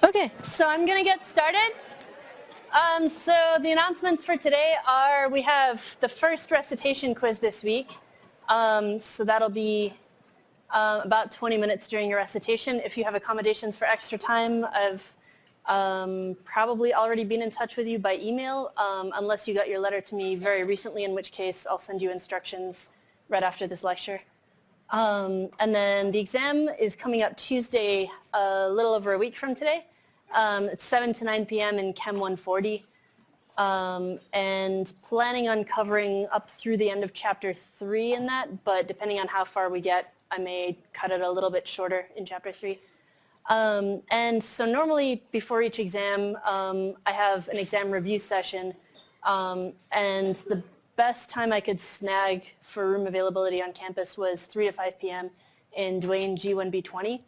Okay, so I'm going to get started. So the announcements for today are we have the first recitation quiz this week. So that'll be about 20 minutes during your recitation. If you have accommodations for extra time, I've probably already been in touch with you by email, unless you got your letter to me very recently, in which case I'll send you instructions right after this lecture. And then the exam is coming up Tuesday, a little over a week from today. It's 7 to 9 p.m. in Chem 140. And planning on covering up through the end of Chapter 3 in that, but depending on how far we get, I may cut it a little bit shorter in Chapter 3. And so normally before each exam, I have an exam review session, and the best time I could snag for room availability on campus was 3 to 5 p.m. in Duane G1B20.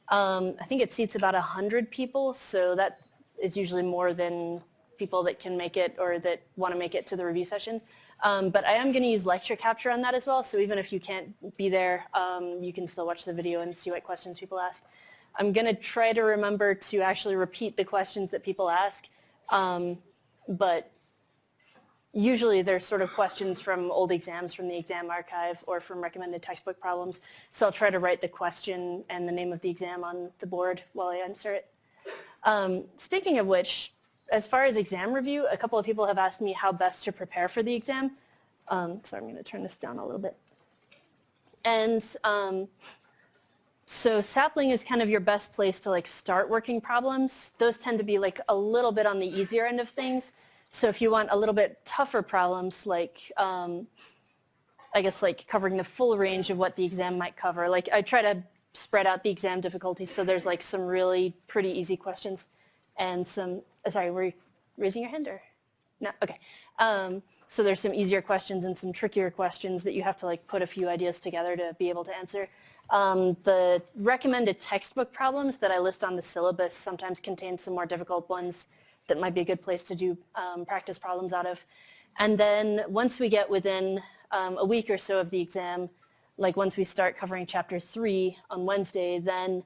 I think it seats about 100 people, so that is usually more than people that can make it or that want to make it to the review session. But I am going to use lecture capture on that as well, so even if you can't be there, you can still watch the video and see what questions people ask. I'm going to try to remember to actually repeat the questions that people ask, but usually they're sort of questions from old exams from the exam archive or from recommended textbook problems. So I'll try to write the question and the name of the exam on the board while I answer it. Speaking of which, as far as exam review, a couple of people have asked me how best to prepare for the exam. So I'm going to turn this down a little bit. And so Sapling is kind of your best place to like start working problems. Those tend to be like a little bit on the easier end of things. So if you want a little bit tougher problems, like I guess like covering the full range of what the exam might cover, like I try to spread out the exam difficulty so there's like some really pretty easy questions and some, sorry, were you raising your hand or? No, okay. So there's some easier questions and some trickier questions that you have to like put a few ideas together to be able to answer. The recommended textbook problems that I list on the syllabus sometimes contain some more difficult ones that might be a good place to do practice problems out of. And then once we get within a week or so of the exam, like once we start covering Chapter 3 on Wednesday, then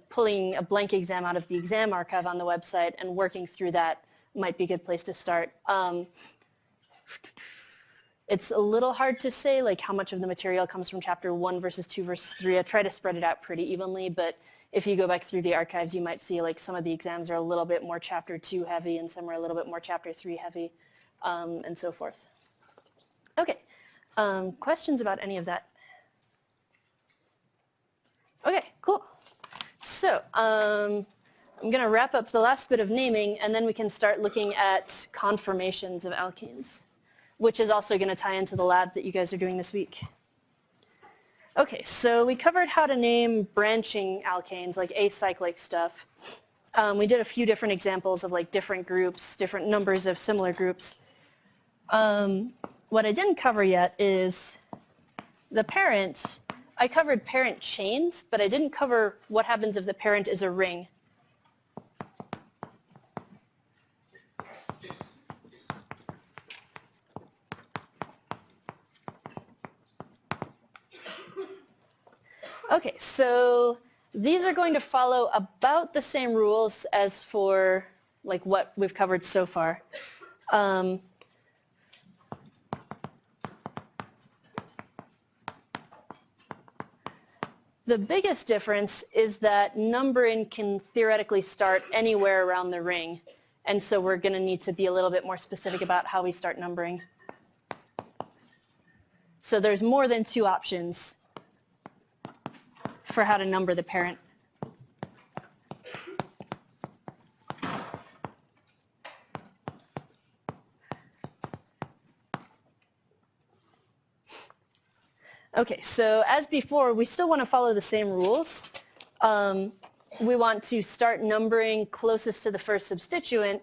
pulling a blank exam out of the exam archive on the website and working through that might be a good place to start. It's a little hard to say like how much of the material comes from Chapter 1 versus 2 versus 3. I try to spread it out pretty evenly, but if you go back through the archives, you might see like some of the exams are a little bit more Chapter 2 heavy and some are a little bit more Chapter 3 heavy, and so forth. Okay, questions about any of that? Okay, Cool. So I'm going to wrap up the last bit of naming, and then we can start looking at conformations of alkanes, which is also going to tie into the lab that you guys are doing this week. Okay, so we covered how to name branching alkanes, like acyclic stuff. We did a few different examples of like different groups, different numbers of similar groups. What I didn't cover yet is the parent. I covered parent chains, but I didn't cover what happens if the parent is a ring. Okay, so these are going to follow about the same rules as for like what we've covered so far. The biggest difference is that numbering can theoretically start anywhere around the ring, and so we're going to need to be a little bit more specific about how we start numbering. So there's more than two options for how to number the parent. Okay, so as before, we still want to follow the same rules. We want to start numbering closest to the first substituent,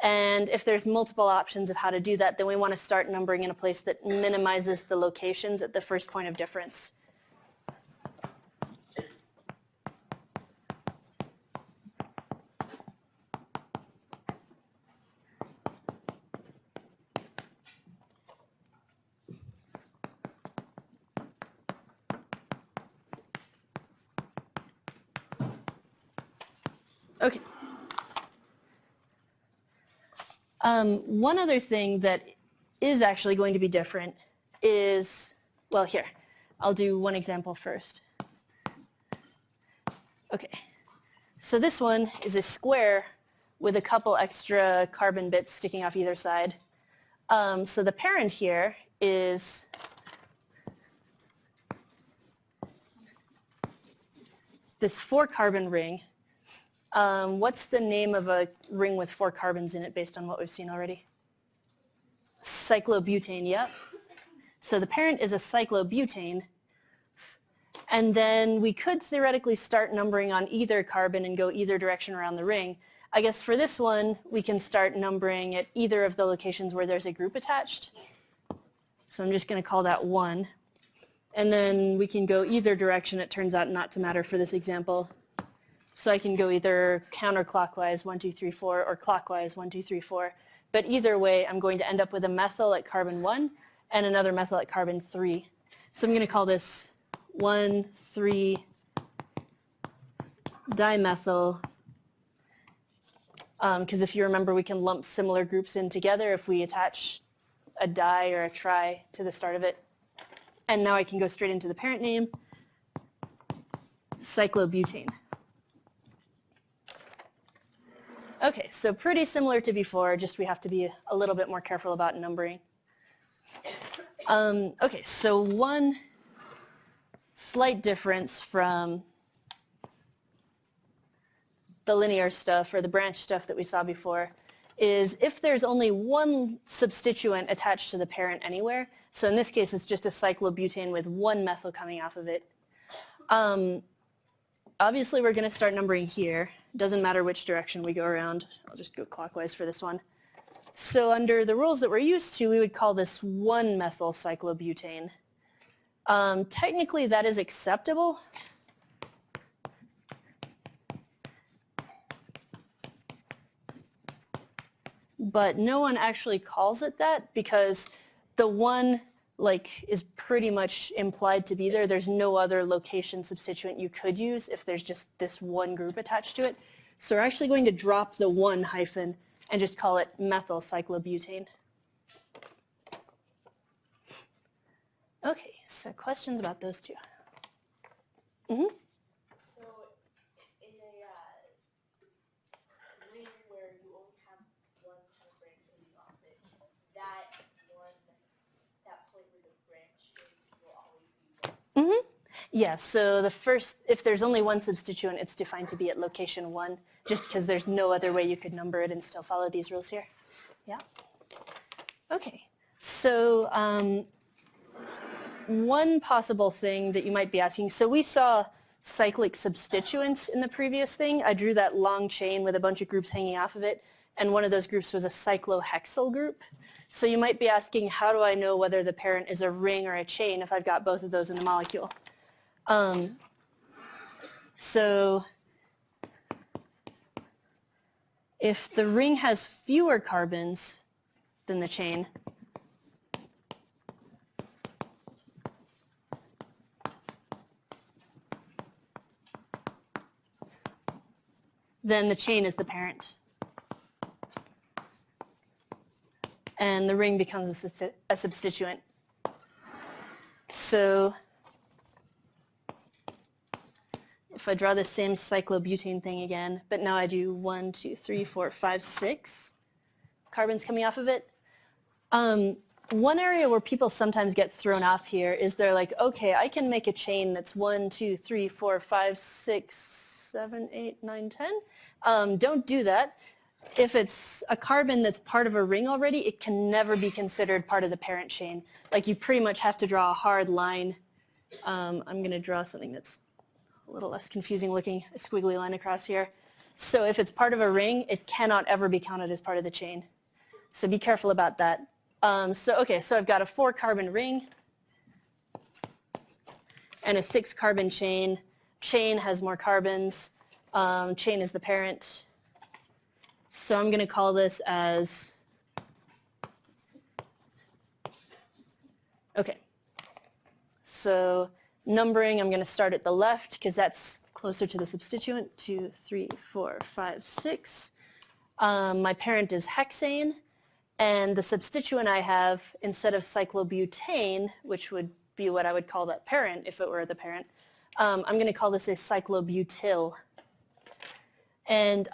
and if there's multiple options of how to do that, then we want to start numbering in a place that minimizes the locations at the first point of difference. Okay. One other thing that is actually going to be different is, well, here, I'll do one example first. Okay, so this one is a square with a couple extra carbon bits sticking off either side. So the parent here is this 4-carbon ring. What's the name of a ring with 4 carbons in it based on what we've seen already? Cyclobutane, yep. So the parent is a cyclobutane. And then we could theoretically start numbering on either carbon and go either direction around the ring. I guess for this one, we can start numbering at either of the locations where there's a group attached. So I'm just going to call that 1. And then we can go either direction. It turns out not to matter for this example. So I can go either counterclockwise, 1, 2, 3, 4, or clockwise, 1, 2, 3, 4. But either way, I'm going to end up with a methyl at carbon 1 and another methyl at carbon 3. So I'm going to call this 1,3 dimethyl, because if you remember, we can lump similar groups in together if we attach a di or a tri to the start of it. And now I can go straight into the parent name, cyclobutane. Okay, so pretty similar to before, just we have to be a little bit more careful about numbering. Okay, so one slight difference from the linear stuff or the branch stuff that we saw before is if there's only one substituent attached to the parent anywhere, so in this case it's just a cyclobutane with one methyl coming off of it. Obviously we're going to start numbering here. Doesn't matter which direction we go around. I'll just go clockwise for this one. So under the rules that we're used to, we would call this 1-methyl cyclobutane. Technically that is acceptable. But no one actually calls it that because the 1 is pretty much implied to be there. There's no other location substituent you could use if there's just this one group attached to it. So we're actually going to drop the 1 hyphen and just call it methyl cyclobutane. Okay, so questions about those two? Mm-hmm. So in a ring where you only have one kind of branch coming off it, that point where the branch is will always be 1. Mm-hmm. Yeah, so the first, if there's only one substituent, it's defined to be at location 1, just because there's no other way you could number it and still follow these rules here. Yeah? Okay, so one possible thing that you might be asking, so we saw cyclic substituents in the previous thing. I drew that long chain with a bunch of groups hanging off of it, and one of those groups was a cyclohexyl group. So you might be asking, how do I know whether the parent is a ring or a chain if I've got both of those in the molecule? So if the ring has fewer carbons than the chain, then the chain is the parent. And the ring becomes a substituent. So if I draw the same cyclobutane thing again, but now I do 1, 2, 3, 4, 5, 6 carbons coming off of it. One area where people sometimes get thrown off here is they're like, okay, I can make a chain that's 1, 2, 3, 4, 5, 6, 7, 8, 9, 10. Don't do that. If it's a carbon that's part of a ring already, it can never be considered part of the parent chain. Like you pretty much have to draw a hard line. I'm going to draw something that's a little less confusing looking, a squiggly line across here. So if it's part of a ring, it cannot ever be counted as part of the chain. So be careful about that. So I've got a 4-carbon ring and a 6-carbon chain. Chain has more carbons. Chain is the parent. So I'm going to call this as, okay. So numbering, I'm going to start at the left because that's closer to the substituent. 2, 3, 4, 5, 6. My parent is hexane, and the substituent I have, instead of cyclobutane, which would be what I would call that parent if it were the parent, I'm going to call this a cyclobutyl. And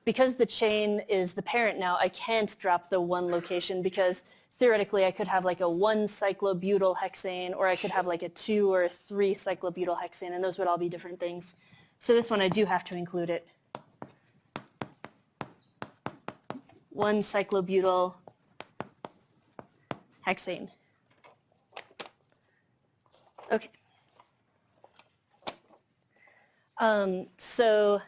because the chain is the parent now, I can't drop the 1 location because theoretically I could have like a 1 cyclobutyl hexane, or I could have like a 2 or a 3 cyclobutyl hexane, and those would all be different things. So this one I do have to include it. 1 cyclobutyl hexane. Okay. So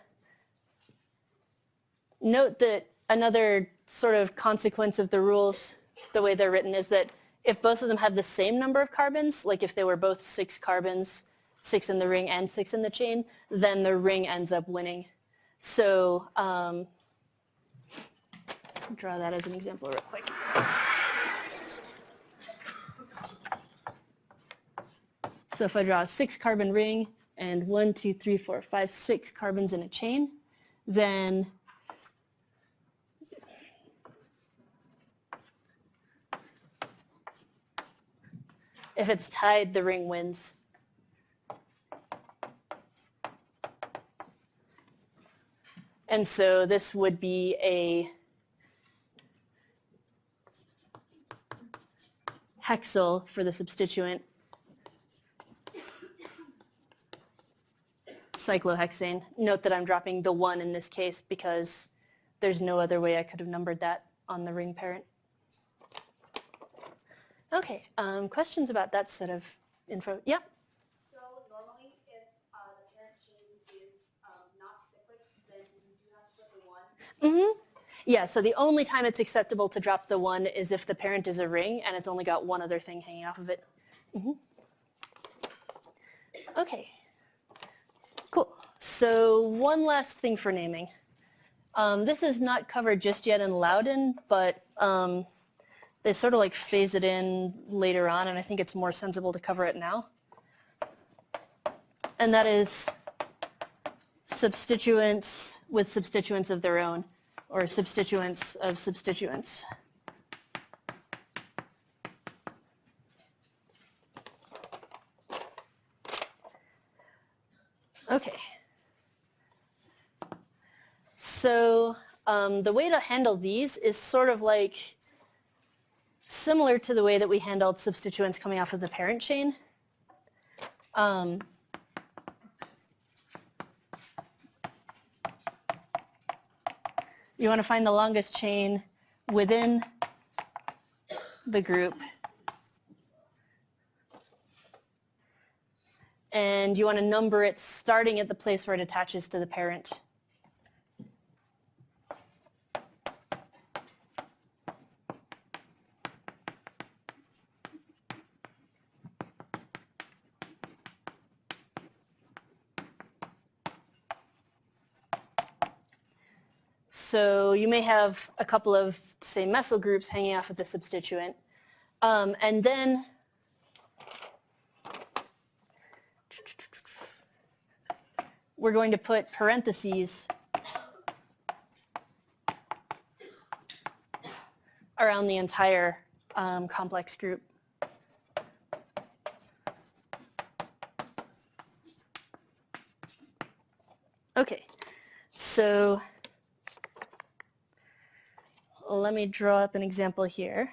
note that another sort of consequence of the rules, the way they're written, is that if both of them have the same number of carbons, like if they were both 6 carbons, 6 in the ring and 6 in the chain, then the ring ends up winning. So draw that as an example real quick. So if I draw a 6-carbon ring and 1, 2, 3, 4, 5, 6 carbons in a chain, then if it's tied, the ring wins. And so this would be a hexyl for the substituent, cyclohexane. Note that I'm dropping the 1 in this case because there's no other way I could have numbered that on the ring parent. Okay, questions about that set of info? Yeah? So normally if the parent chain is not cyclic, then you do have to put the 1. Mm-hmm. Yeah, so the only time it's acceptable to drop the 1 is if the parent is a ring and it's only got one other thing hanging off of it. Mm-hmm. Okay, cool. So one last thing for naming. This is not covered just yet in Loudon, but they sort of like phase it in later on, and I think it's more sensible to cover it now. And that is substituents with substituents of their own, or substituents of substituents. Okay. So the way to handle these is sort of like similar to the way that we handled substituents coming off of the parent chain. You want to find the longest chain within the group. And you want to number it starting at the place where it attaches to the parent. So you may have a couple of, say, methyl groups hanging off of the substituent. And then we're going to put parentheses around the entire complex group. Okay, so let me draw up an example here.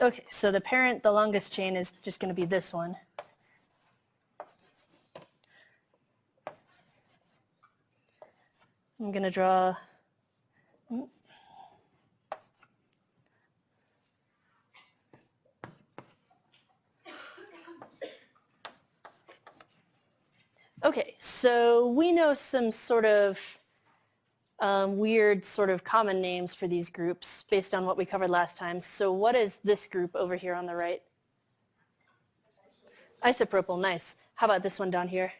Okay, so the parent, the longest chain is just going to be this one. I'm going to draw okay, so we know some sort of weird sort of common names for these groups based on what we covered last time. So what is this group over here on the right? Isopropyl, nice. How about this one down here?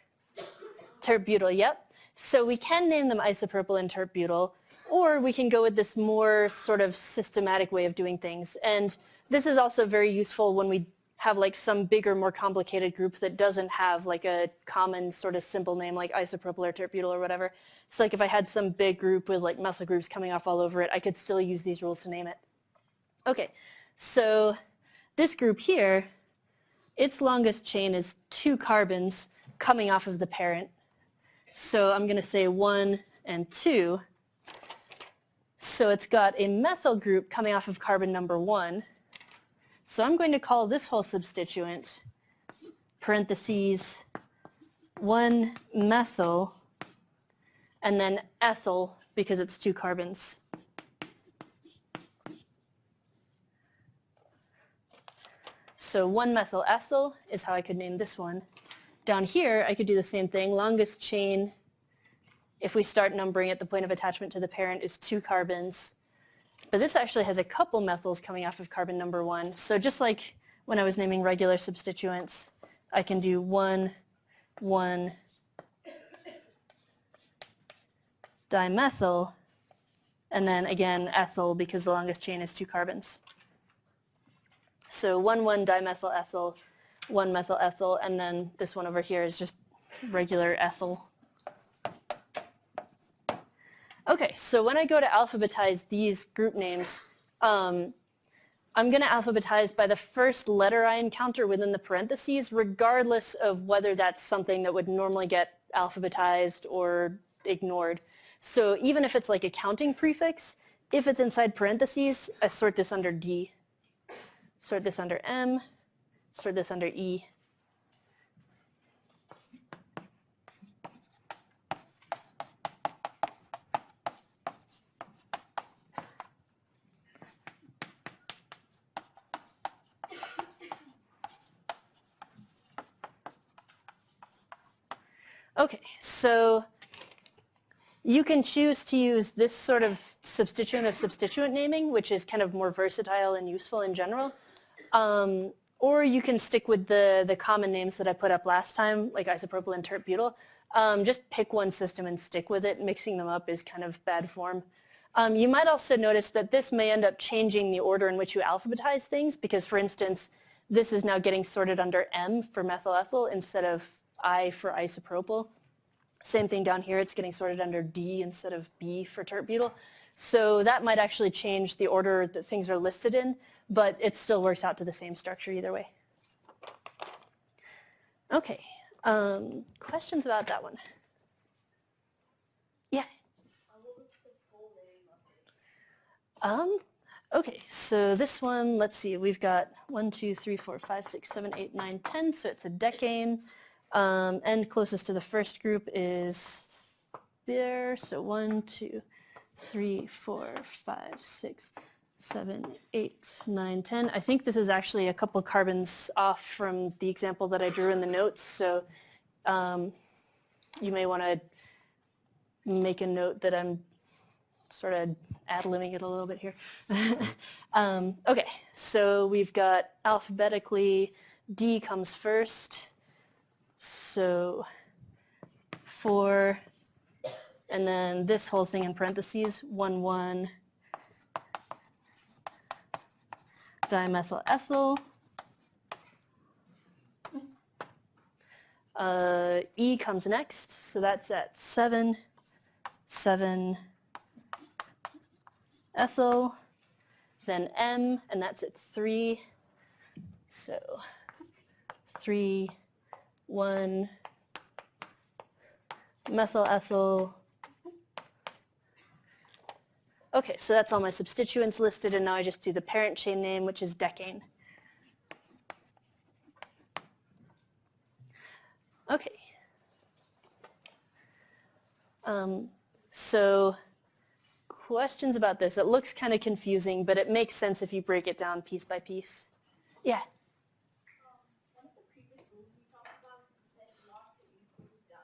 Tert-butyl, yep. So we can name them isopropyl and tert-butyl, or we can go with this more sort of systematic way of doing things. And this is also very useful when we have like some bigger, more complicated group that doesn't have like a common sort of simple name like isopropyl or tert-butyl or whatever. So like if I had some big group with like methyl groups coming off all over it, I could still use these rules to name it. Okay, so this group here, its longest chain is 2 carbons coming off of the parent. So I'm going to say 1 and 2. So it's got a methyl group coming off of carbon number 1. So I'm going to call this whole substituent parentheses 1-methyl and then ethyl because it's 2 carbons. So 1-methyl ethyl is how I could name this one. Down here, I could do the same thing. Longest chain, if we start numbering at the point of attachment to the parent, is 2 carbons. But this actually has a couple methyls coming off of carbon number 1. So just like when I was naming regular substituents, I can do 1, 1, dimethyl, and then again ethyl because the longest chain is 2 carbons. So 1, 1 dimethyl ethyl, 1 methyl ethyl, and then this one over here is just regular ethyl. Okay, so when I go to alphabetize these group names, I'm going to alphabetize by the first letter I encounter within the parentheses, regardless of whether that's something that would normally get alphabetized or ignored. So even if it's like a counting prefix, if it's inside parentheses, I sort this under D, sort this under M, sort this under E. Okay, so you can choose to use this sort of substituent of substituent naming, which is kind of more versatile and useful in general. Or you can stick with the common names that I put up last time, like isopropyl and tert-butyl. Just pick one system and stick with it. Mixing them up is kind of bad form. You might also notice that this may end up changing the order in which you alphabetize things because, for instance, this is now getting sorted under M for methyl ethyl instead of I for isopropyl. Same thing down here, it's getting sorted under D instead of B for tert-butyl. So that might actually change the order that things are listed in, but it still works out to the same structure either way. Okay, questions about that one? Yeah? Okay, so this one, let's see, we've got 1, 2, 3, 4, 5, 6, 7, 8, 9, 10, so it's a decane. And closest to the first group is there, so 1, 2, 3, 4, 5, 6, 7, 8, 9, 10. I think this is actually a couple carbons off from the example that I drew in the notes, so you may want to make a note that I'm sort of ad-libbing it a little bit here. Okay, so we've got alphabetically, D comes first, so 4, and then this whole thing in parentheses, 1, 1, dimethyl ethyl. E comes next, so that's at 7, 7 ethyl, then M, and that's at 3, so 3, 1 methyl ethyl. Okay, so that's all my substituents listed, and now I just do the parent chain name, which is decane. Okay. So questions about this? It looks kind of confusing, but it makes sense if you break it down piece by piece. Yeah. One of the previous rules we talked about said not to include di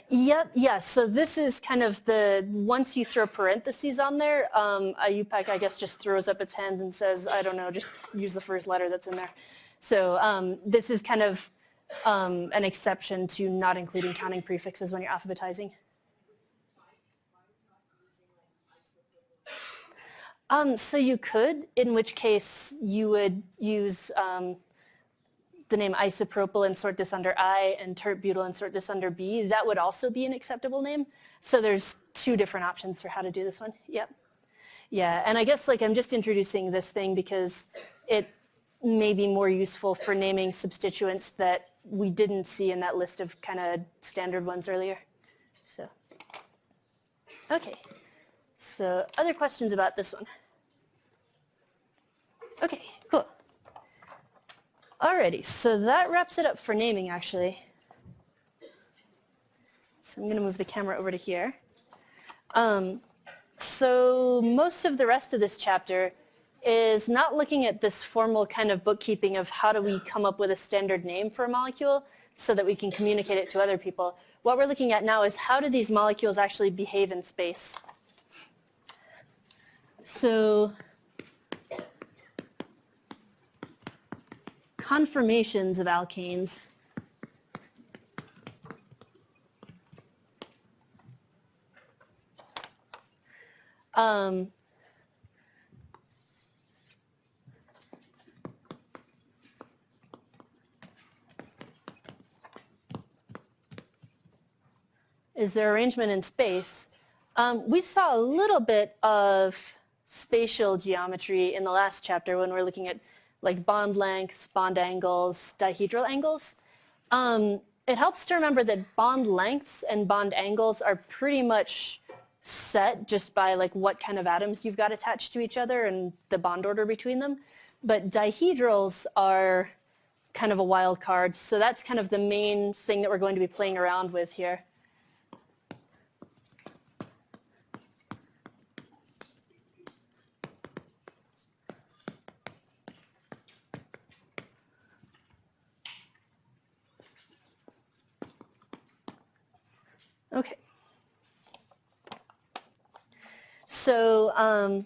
and I. Yep, yeah, so this is kind of the, once you throw parentheses on there, IUPAC, I guess, just throws up its hand and says, I don't know, just use the first letter that's in there. So this is kind of an exception to not including counting prefixes when you're alphabetizing. So you could, in which case you would use the name isopropyl and sort this under I, and tert-butyl and sort this under B. That would also be an acceptable name. So there's 2 different options for how to do this one. Yep. Yeah, and I guess like I'm just introducing this thing because it may be more useful for naming substituents that we didn't see in that list of kind of standard ones earlier. So, okay. So other questions about this one? Okay, cool. Alrighty, so that wraps it up for naming, actually. So I'm going to move the camera over to here. So most of the rest of this chapter is not looking at this formal kind of bookkeeping of how do we come up with a standard name for a molecule so that we can communicate it to other people. What we're looking at now is how do these molecules actually behave in space. So conformations of alkanes is their arrangement in space. We saw a little bit of spatial geometry in the last chapter when we're looking at like bond lengths, bond angles, dihedral angles. It helps to remember that bond lengths and bond angles are pretty much set just by like what kind of atoms you've got attached to each other and the bond order between them. But dihedrals are kind of a wild card, so that's kind of the main thing that we're going to be playing around with here. Okay. So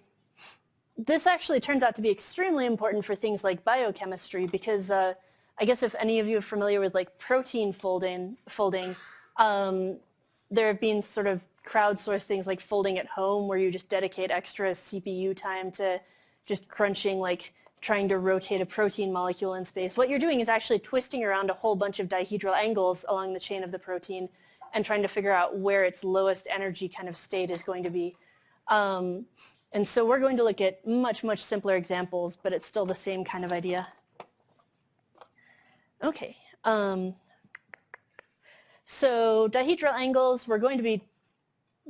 this actually turns out to be extremely important for things like biochemistry because I guess if any of you are familiar with like protein folding, there have been sort of crowdsourced things like folding at home where you just dedicate extra CPU time to just crunching, like trying to rotate a protein molecule in space. What you're doing is actually twisting around a whole bunch of dihedral angles along the chain of the protein and trying to figure out where its lowest energy kind of state is going to be. And so we're going to look at much, much simpler examples, but it's still the same kind of idea. Okay. So dihedral angles, we're going to be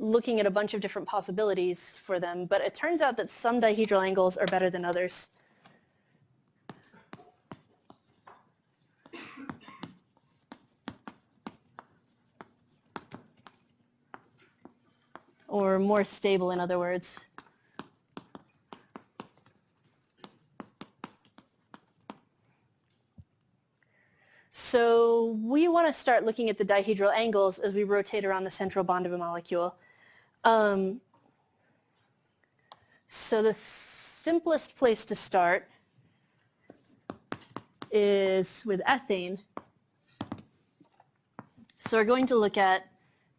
looking at a bunch of different possibilities for them, but it turns out that some dihedral angles are better than others. Or more stable, in other words. So we want to start looking at the dihedral angles as we rotate around the central bond of a molecule. So the simplest place to start is with ethane. So we're going to look at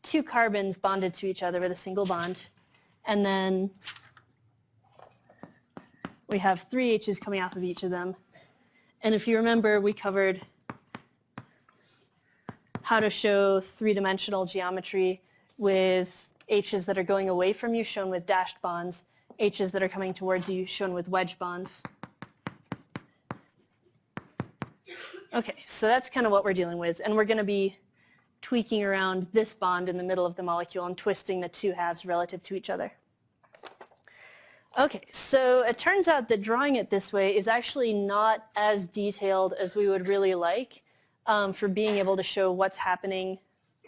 two carbons bonded to each other with a single bond, and then we have 3 H's coming off of each of them. And if you remember, we covered how to show three-dimensional geometry with H's that are going away from you shown with dashed bonds, H's that are coming towards you shown with wedge bonds. Okay, so that's kind of what we're dealing with, and we're going to be tweaking around this bond in the middle of the molecule and twisting the two halves relative to each other. Okay, so it turns out that drawing it this way is actually not as detailed as we would really like for being able to show what's happening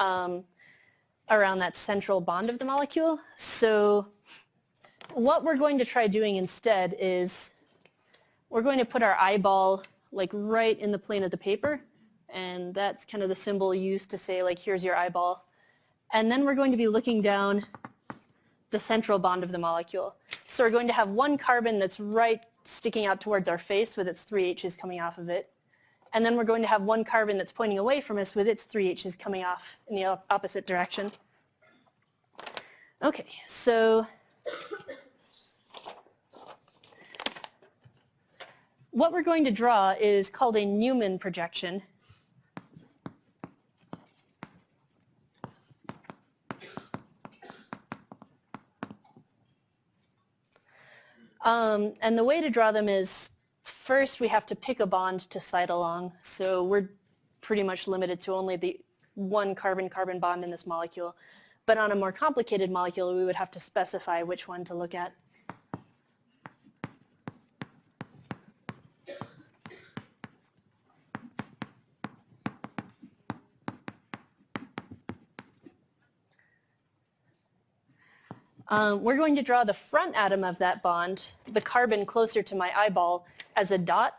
around that central bond of the molecule. So what we're going to try doing instead is we're going to put our eyeball like right in the plane of the paper, and that's kind of the symbol used to say like here's your eyeball. And then we're going to be looking down the central bond of the molecule. So we're going to have one carbon that's right sticking out towards our face with its 3 H's coming off of it. And then we're going to have one carbon that's pointing away from us with its 3 H's coming off in the opposite direction. Okay, so what we're going to draw is called a Newman projection. And the way to draw them is first we have to pick a bond to side along. So we're pretty much limited to only the one carbon-carbon bond in this molecule. But on a more complicated molecule, we would have to specify which one to look at. We're going to draw the front atom of that bond, the carbon closer to my eyeball, as a dot.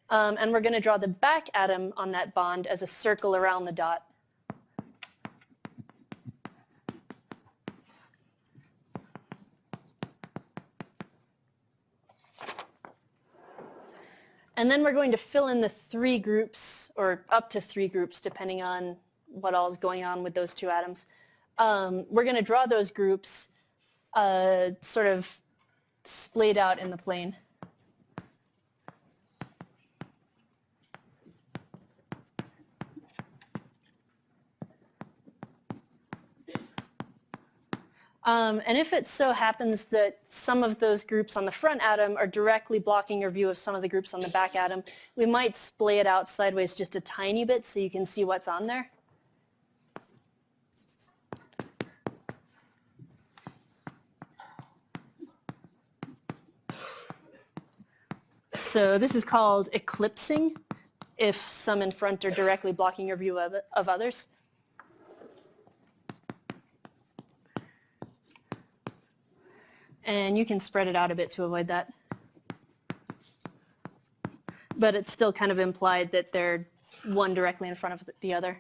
And we're going to draw the back atom on that bond as a circle around the dot. And then we're going to fill in the 3 groups, or up to 3 groups, depending on what all is going on with those 2 atoms. We're going to draw those groups sort of splayed out in the plane. And if it so happens that some of those groups on the front atom are directly blocking your view of some of the groups on the back atom, we might splay it out sideways just a tiny bit so you can see what's on there. So this is called eclipsing, if some in front are directly blocking your view of others. And you can spread it out a bit to avoid that. But it's still kind of implied that they're one directly in front of the other.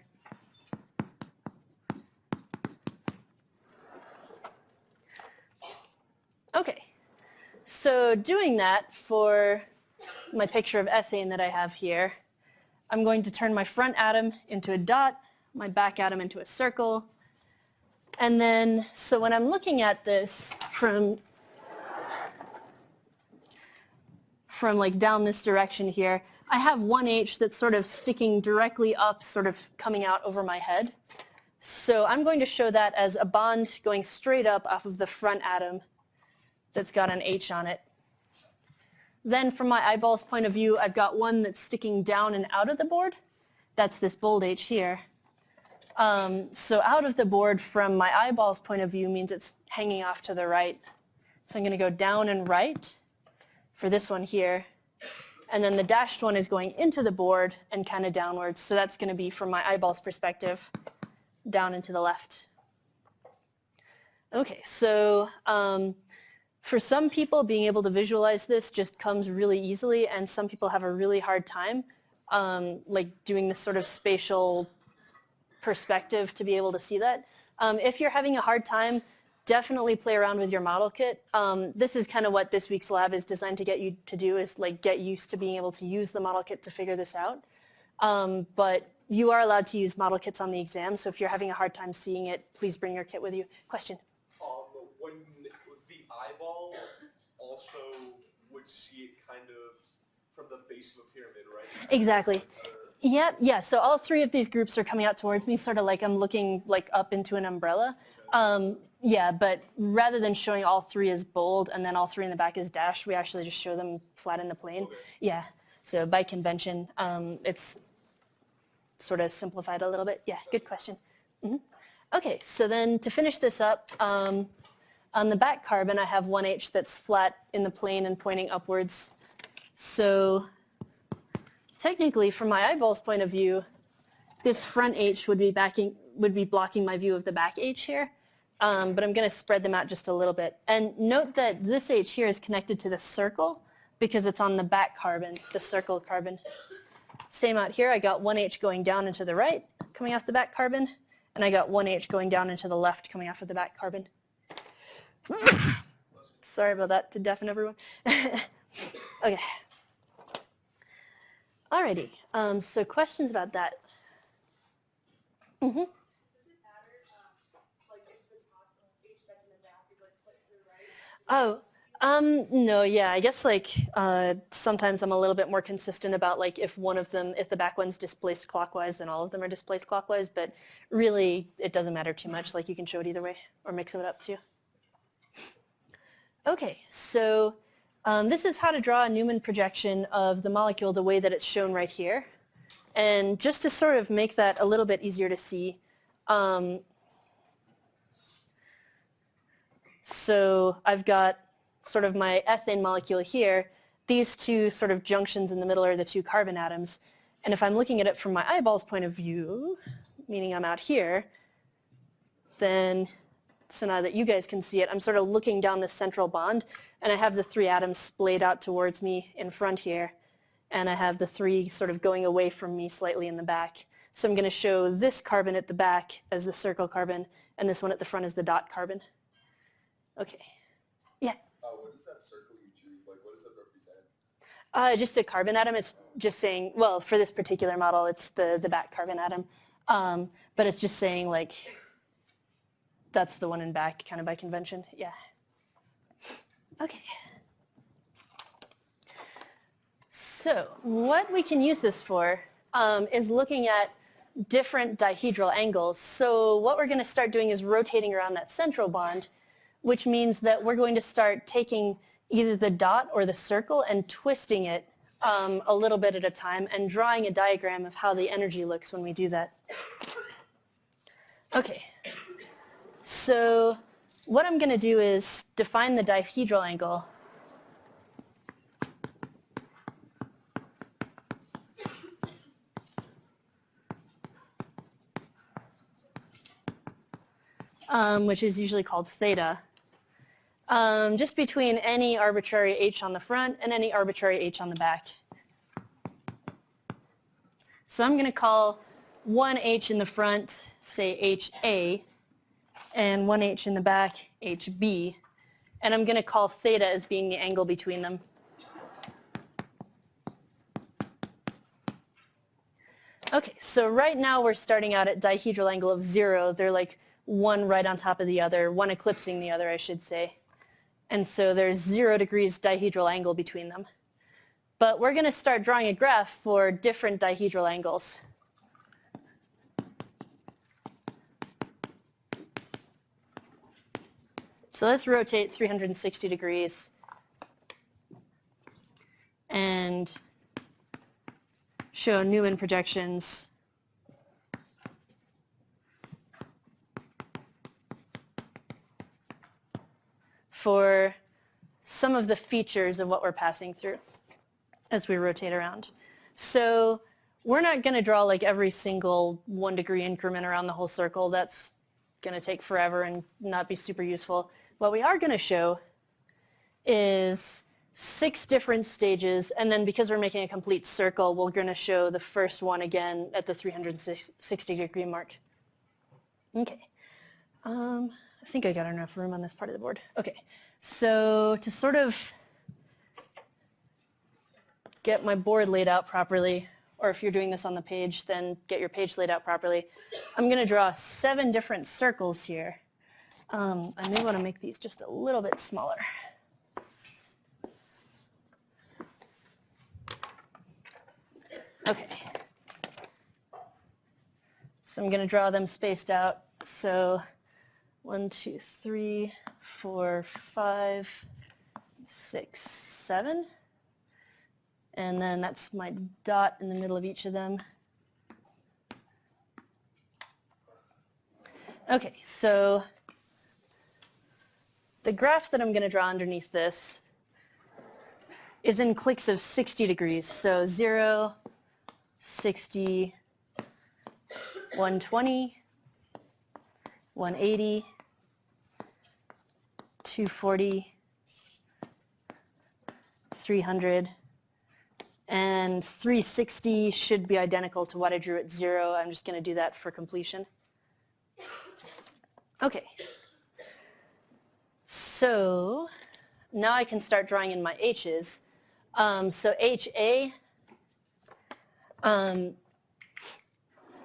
Okay, so doing that for my picture of ethane that I have here, I'm going to turn my front atom into a dot, my back atom into a circle, and then, so when I'm looking at this from like down this direction here, I have one H that's sort of sticking directly up, sort of coming out over my head. So I'm going to show that as a bond going straight up off of the front atom that's got an H on it. Then from my eyeball's point of view, I've got one that's sticking down and out of the board. That's this bold H here. So out of the board from my eyeball's point of view means it's hanging off to the right. So I'm going to go down and right for this one here. And then the dashed one is going into the board and kind of downwards. So that's going to be, from my eyeball's perspective, down and to the left. Okay, so for some people, being able to visualize this just comes really easily, and some people have a really hard time like doing this sort of spatial perspective to be able to see that. If you're having a hard time, definitely play around with your model kit. This is kind of what this week's lab is designed to get you to do, is like get used to being able to use the model kit to figure this out. But you are allowed to use model kits on the exam, so if you're having a hard time seeing it, please bring your kit with you. Question? When the eyeball also would see it kind of from the base of a pyramid, right? Exactly. Yep, yeah, so all three of these groups are coming out towards me, sort of like I'm looking like up into an umbrella. Yeah, but rather than showing all three as bold and then all three in the back as dashed, we actually just show them flat in the plane. Okay. Yeah, so by convention, it's sort of simplified a little bit. Yeah, good question. Okay, so then to finish this up, on the back carbon, I have one H that's flat in the plane and pointing upwards. So technically, from my eyeball's point of view, this front H would be blocking my view of the back H here. But I'm going to spread them out just a little bit. And note that this H here is connected to the circle because it's on the back carbon, the circle carbon. Same out here, I got one H going down and to the right, coming off the back carbon, and I got one H going down and to the left, coming off of the back carbon. Sorry about that, to deafen everyone. Okay. Alrighty, so questions about that? Does it matter, like if the top H that's in the back is like flipped to the right? Oh, no, yeah, I guess like sometimes I'm a little bit more consistent about like if one of them, if the back one's displaced clockwise, then all of them are displaced clockwise, but really it doesn't matter too much, like you can show it either way or mix it up too. Okay, so this is how to draw a Newman projection of the molecule the way that it's shown right here. And just to sort of make that a little bit easier to see, so I've got sort of my ethane molecule here. These two sort of junctions in the middle are the two carbon atoms. And if I'm looking at it from my eyeball's point of view, meaning I'm out here, then, so now that you guys can see it, I'm sort of looking down this central bond, and I have the three atoms splayed out towards me in front here, and I have the three sort of going away from me slightly in the back. So I'm going to show this carbon at the back as the circle carbon, and this one at the front as the dot carbon. Okay. Yeah? What is that circle you choose? Like, what does it represent? Just a carbon atom. It's just saying, well, for this particular model, it's the back carbon atom. But it's just saying, like, that's the one in back, kind of by convention. Yeah. Okay. So what we can use this for is looking at different dihedral angles. So what we're going to start doing is rotating around that central bond, which means that we're going to start taking either the dot or the circle and twisting it a little bit at a time and drawing a diagram of how the energy looks when we do that. Okay, so what I'm going to do is define the dihedral angle. Which is usually called theta. Just between any arbitrary h on the front and any arbitrary h on the back. So I'm going to call one h in the front, say HA, and one h in the back, HB, and I'm going to call theta as being the angle between them. Okay, so right now we're starting out at dihedral angle of 0. They're like one right on top of the other, one eclipsing the other, I should say. And so there's 0 degrees dihedral angle between them. But we're going to start drawing a graph for different dihedral angles. So let's rotate 360 degrees. show Newman projections for some of the features of what we're passing through as we rotate around. So we're not going to draw like every single 1 degree increment around the whole circle. That's going to take forever and not be super useful. What we are going to show is 6 different stages, and then because we're making a complete circle, we're going to show the first one again at the 360 degree mark. Okay. I think I got enough room on this part of the board. Okay, so to sort of get my board laid out properly, or if you're doing this on the page, then get your page laid out properly, I'm going to draw 7 different circles here. I may want to make these just a little bit smaller. Okay. So I'm going to draw them spaced out. So 1, 2, 3, 4, 5, 6, 7. And then that's my dot in the middle of each of them. Okay, so the graph that I'm going to draw underneath this is in clicks of 60 degrees. So 0, 60, 120, 180, 240, 300, and 360 should be identical to what I drew at 0. I'm just going to do that for completion. Okay. So now I can start drawing in my H's. So HA,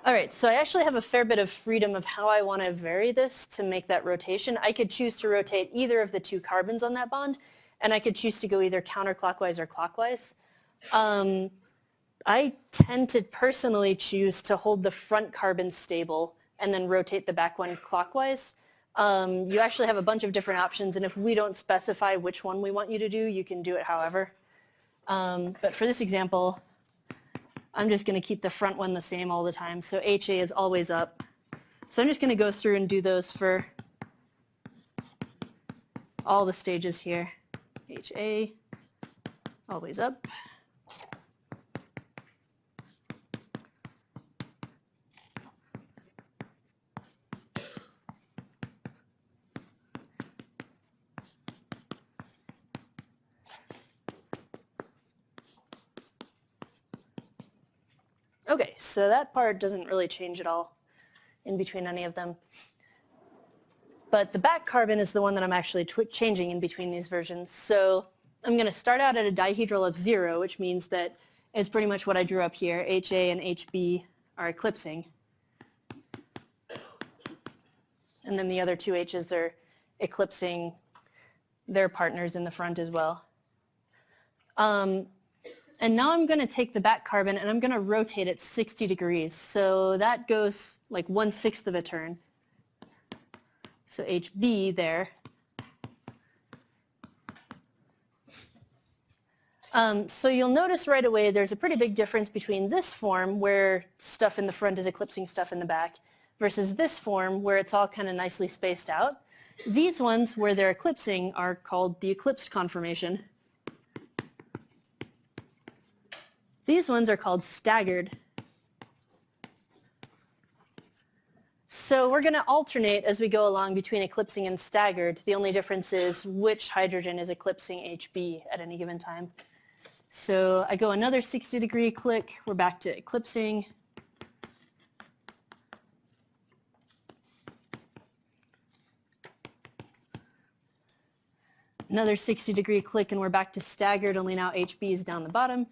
all right, so I actually have a fair bit of freedom of how I want to vary this to make that rotation. I could choose to rotate either of the 2 carbons on that bond, and I could choose to go either counterclockwise or clockwise. I tend to personally choose to hold the front carbon stable and then rotate the back one clockwise. You actually have a bunch of different options, and if we don't specify which one we want you to do, you can do it however. But for this example, I'm just going to keep the front one the same all the time. So HA is always up. So I'm just going to go through and do those for all the stages here. HA, always up. Okay, so that part doesn't really change at all in between any of them. But the back carbon is the one that I'm actually changing in between these versions. So I'm going to start out at a dihedral of 0, which means that it's pretty much what I drew up here. HA and HB are eclipsing. And then the other 2 H's are eclipsing their partners in the front as well. And now I'm going to take the back carbon and I'm going to rotate it 60 degrees. So that goes like 1/6 of a turn. So HB there. So you'll notice right away there's a pretty big difference between this form where stuff in the front is eclipsing stuff in the back versus this form where it's all kind of nicely spaced out. These ones where they're eclipsing are called the Eclipsed Conformation. These ones are called staggered. So we're going to alternate as we go along between eclipsing and staggered. The only difference is which hydrogen is eclipsing HB at any given time. So I go another 60 degree click. We're back to eclipsing. Another 60 degree click and we're back to staggered, only now HB is down the bottom.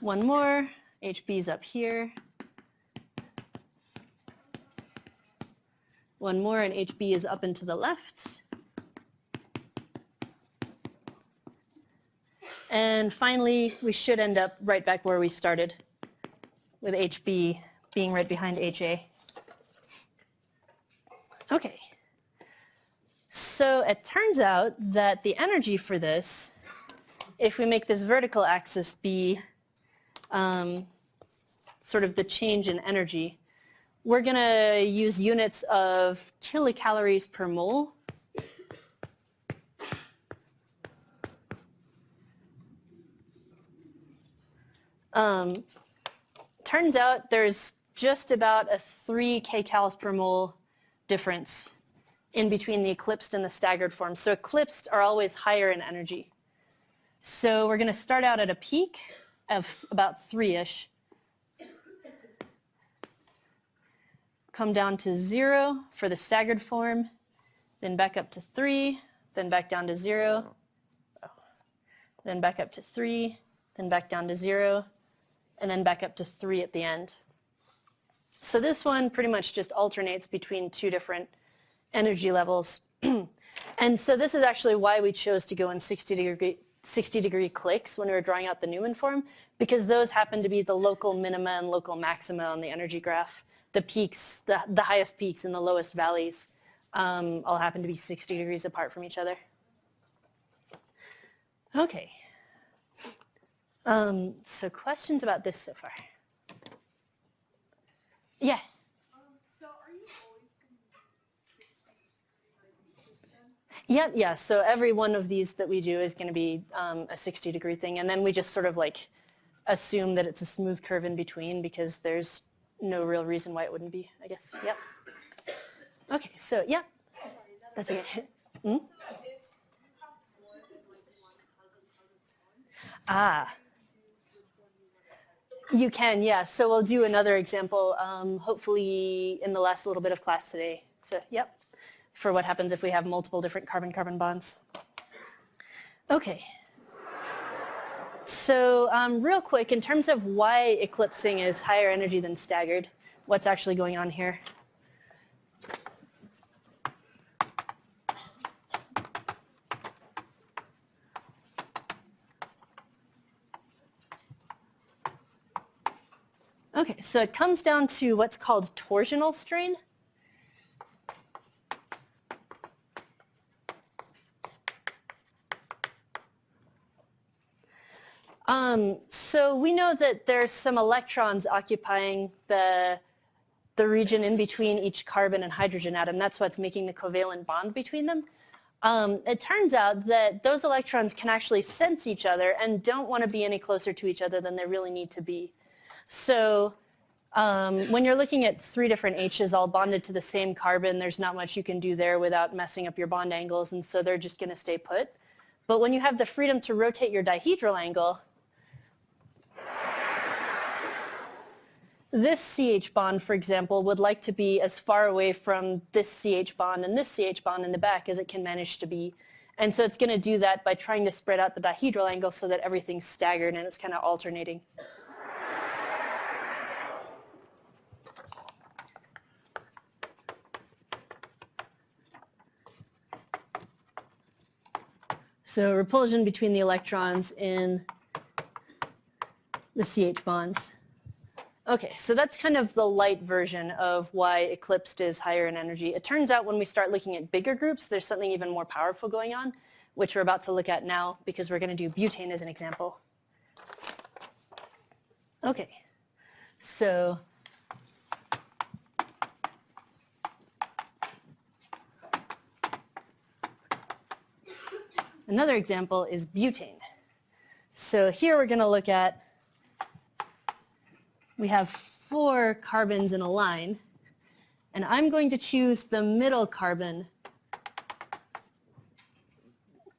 One more, HB's up here. One more and HB is up and to the left. And finally, we should end up right back where we started with HB being right behind HA. Okay. So it turns out that the energy for this if we make this vertical axis be sort of the change in energy, we're going to use units of kilocalories per mole. Turns out there's just about a 3 kcals per mole difference in between the eclipsed and the staggered forms. So eclipsed are always higher in energy. So we're going to start out at a peak of about 3-ish, come down to 0 for the staggered form, then back up to 3, then back down to 0, then back up to 3, then back down to 0, and then back up to 3 at the end. So this one pretty much just alternates between 2 different energy levels. And so this is actually why we chose to go in 60-degree clicks when we were drawing out the Newman form, because those happen to be the local minima and local maxima on the energy graph. The peaks, the highest peaks and the lowest valleys all happen to be 60 degrees apart from each other. Okay. So questions about this so far? Yeah. So are you always going to use 60 Yeah. So every one of these that we do is going to be a 60-degree thing, and then we just sort of like assume that it's a smooth curve in between because there's no real reason why it wouldn't be, I guess. Yep. Okay. So yeah, that's okay. So if you have more than like one carbon-carbon bond, You can, yeah. So we'll do another example, hopefully in the last little bit of class today. So, yep, for what happens if we have multiple different carbon-carbon bonds. Okay. So real quick, in terms of why eclipsing is higher energy than staggered, what's actually going on here? Okay, so it comes down to what's called torsional strain. So we know that there's some electrons occupying the region in between each carbon and hydrogen atom. That's what's making the covalent bond between them. It turns out that those electrons can actually sense each other and don't want to be any closer to each other than they really need to be. So when you're looking at 3 different H's all bonded to the same carbon, there's not much you can do there without messing up your bond angles, and so they're just going to stay put. But when you have the freedom to rotate your dihedral angle, this CH bond, for example, would like to be as far away from this CH bond and this CH bond in the back as it can manage to be. And so it's going to do that by trying to spread out the dihedral angle so that everything's staggered and it's kind of alternating. So repulsion between the electrons in the CH bonds. Okay, so that's kind of the light version of why eclipsed is higher in energy. It turns out when we start looking at bigger groups, there's something even more powerful going on, which we're about to look at now because we're going to do butane as an example. Okay, so another example is butane. So here we're going to look at, we have 4 carbons in a line, and I'm going to choose the middle carbon,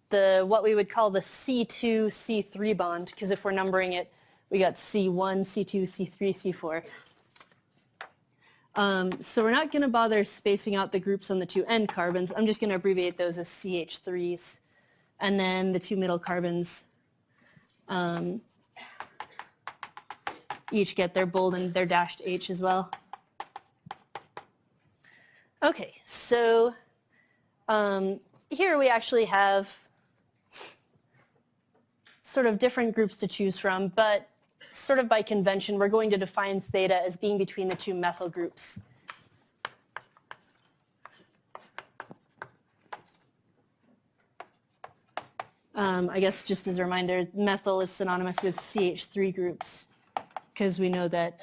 what we would call the C2, C3 bond, because if we're numbering it, we got C1, C2, C3, C4. So we're not going to bother spacing out the groups on the 2 end carbons. I'm just going to abbreviate those as CH3s. And then the 2 middle carbons each get their bold and their dashed H as well. Okay, so here we actually have sort of different groups to choose from, but sort of by convention, we're going to define theta as being between the 2 methyl groups. I guess just as a reminder, methyl is synonymous with CH3 groups because we know that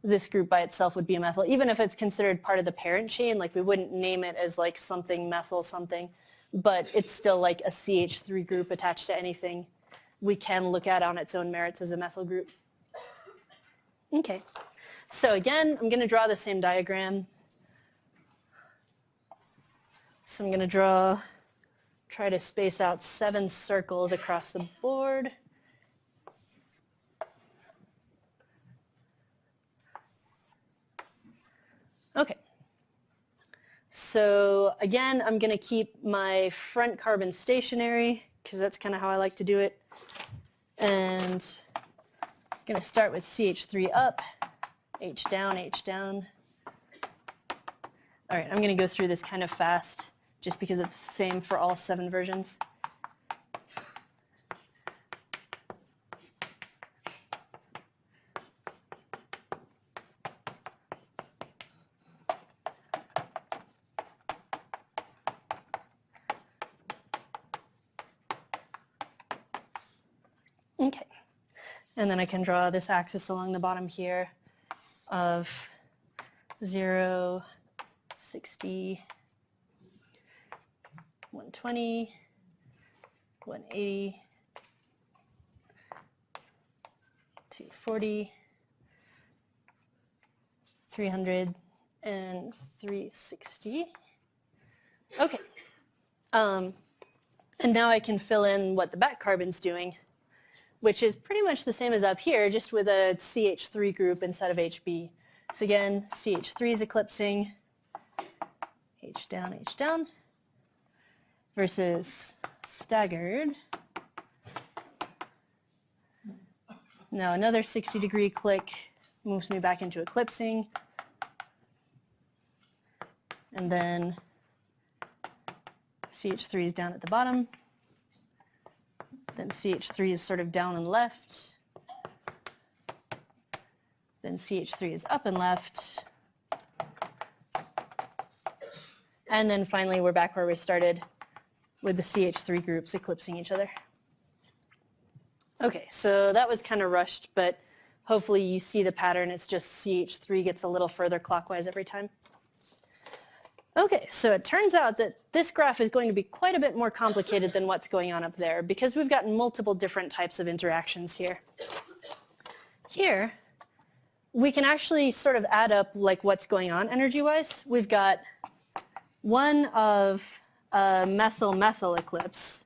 this group by itself would be a methyl. Even if it's considered part of the parent chain, like we wouldn't name it as like something methyl something, but it's still like a CH3 group attached to anything we can look at on its own merits as a methyl group. Okay, so again, I'm going to draw the same diagram. So I'm going to try to space out 7 circles across the board. Okay. So again, I'm going to keep my front carbon stationary because that's kind of how I like to do it. And I'm going to start with CH3 up, H down, H down. All right, I'm going to go through this kind of fast just because it's the same for all 7 versions. Okay, and then I can draw this axis along the bottom here of 0, 60, 120, 180, 240, 300, and 360. Okay, and now I can fill in what the back carbon's doing, which is pretty much the same as up here, just with a CH3 group instead of HB. So again, CH3 is eclipsing, H down, versus staggered. Now another 60-degree click moves me back into eclipsing. And then CH3 is down at the bottom. Then CH3 is sort of down and left. Then CH3 is up and left. And then finally, we're back where we started with the CH3 groups eclipsing each other. Okay, so that was kind of rushed, but hopefully you see the pattern. It's just CH3 gets a little further clockwise every time. Okay, so it turns out that this graph is going to be quite a bit more complicated than what's going on up there because we've got multiple different types of interactions here. Here, we can actually sort of add up like what's going on energy-wise. We've got one of a methyl-methyl eclipse.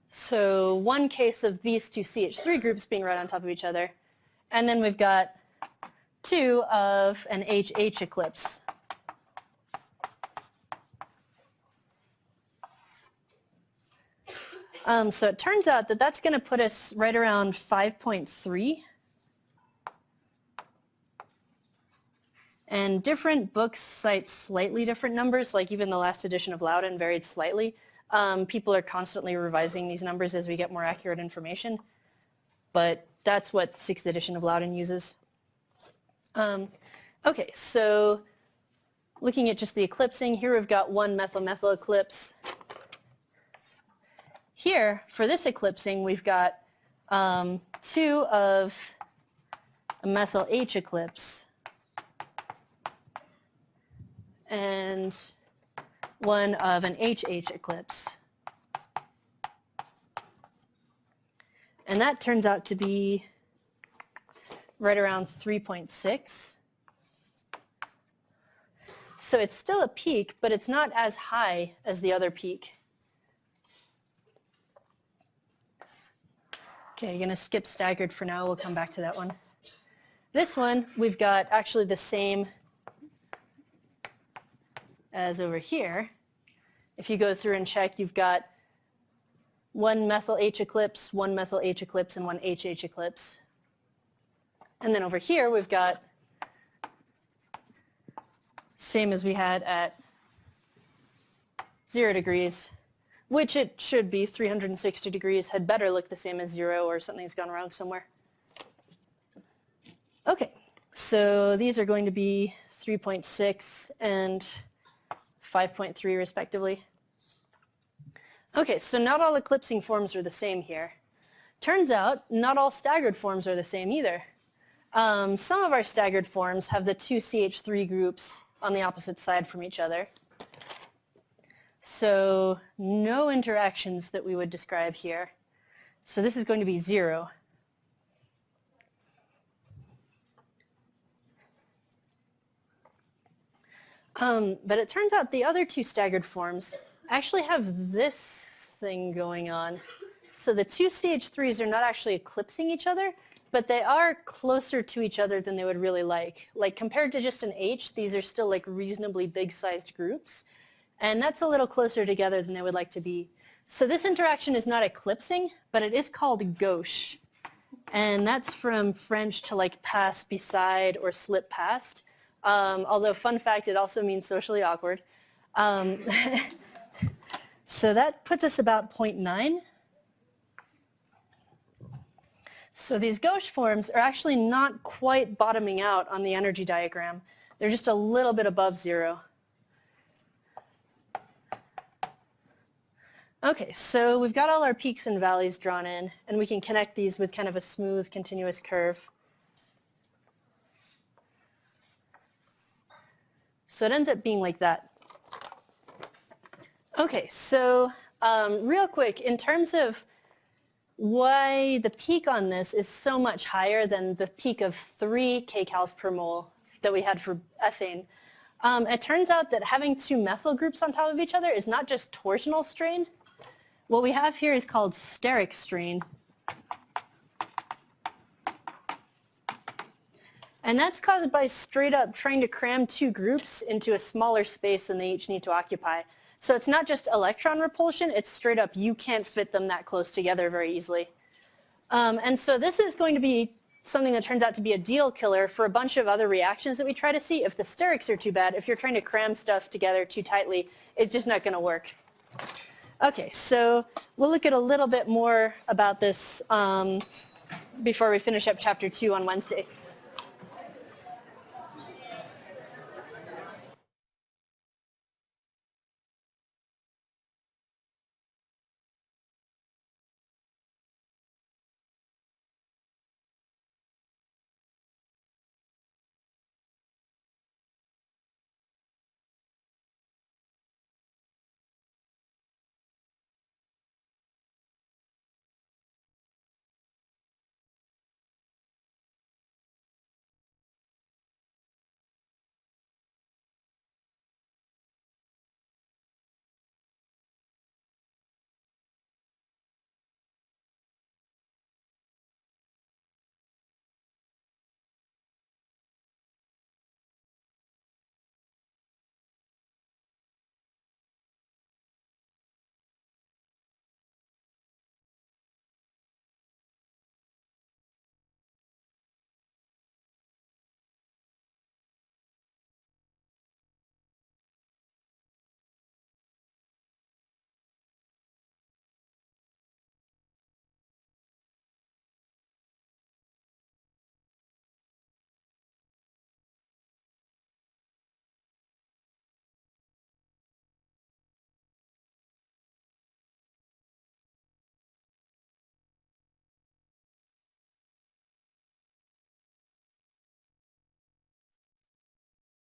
So one case of these 2 CH3 groups being right on top of each other. And then we've got 2 of an HH eclipse. So it turns out that that's going to put us right around 5.3. And different books cite slightly different numbers, like even the last edition of Loudon varied slightly. People are constantly revising these numbers as we get more accurate information. But that's what the 6th edition of Loudon uses. Okay, so looking at just the eclipsing, here we've got one methyl-methyl eclipse. Here, for this eclipsing, we've got 2 of a methyl H eclipse and 1 of an HH eclipse. And that turns out to be right around 3.6. So it's still a peak, but it's not as high as the other peak. Okay, I'm going to skip staggered for now. We'll come back to that one. This one, we've got actually the same as over here. If you go through and check, you've got 1 methyl H eclipse, 1 methyl H eclipse, and 1 HH eclipse. And then over here, we've got same as we had at 0 degrees, which it should be 360 degrees, had better look the same as 0 or something's gone wrong somewhere. Okay, so these are going to be 3.6 and 5.3 respectively. Okay, so not all eclipsing forms are the same here. Turns out not all staggered forms are the same either. Some of our staggered forms have the two CH3 groups on the opposite side from each other. So no interactions that we would describe here. So this is going to be 0. But it turns out the other two staggered forms actually have this thing going on. So the two CH3s are not actually eclipsing each other, but they are closer to each other than they would really like. Like compared to just an H, these are still like reasonably big-sized groups. And that's a little closer together than they would like to be. So this interaction is not eclipsing, but it is called gauche. And that's from French to like pass beside or slip past. Although, fun fact, it also means socially awkward. So that puts us about 0.9. So these gauche forms are actually not quite bottoming out on the energy diagram. They're just a little bit above 0. Okay, so we've got all our peaks and valleys drawn in, and we can connect these with kind of a smooth, continuous curve. So it ends up being like that. Okay, so real quick, in terms of why the peak on this is so much higher than the peak of 3 kcals per mole that we had for ethane, it turns out that having two methyl groups on top of each other is not just torsional strain. What we have here is called steric strain. And that's caused by straight up trying to cram two groups into a smaller space than they each need to occupy. So it's not just electron repulsion, it's straight up you can't fit them that close together very easily. And so this is going to be something that turns out to be a deal killer for a bunch of other reactions that we try to see. If the sterics are too bad, if you're trying to cram stuff together too tightly, it's just not going to work. Okay, so we'll look at a little bit more about this before we finish up chapter 2 on Wednesday.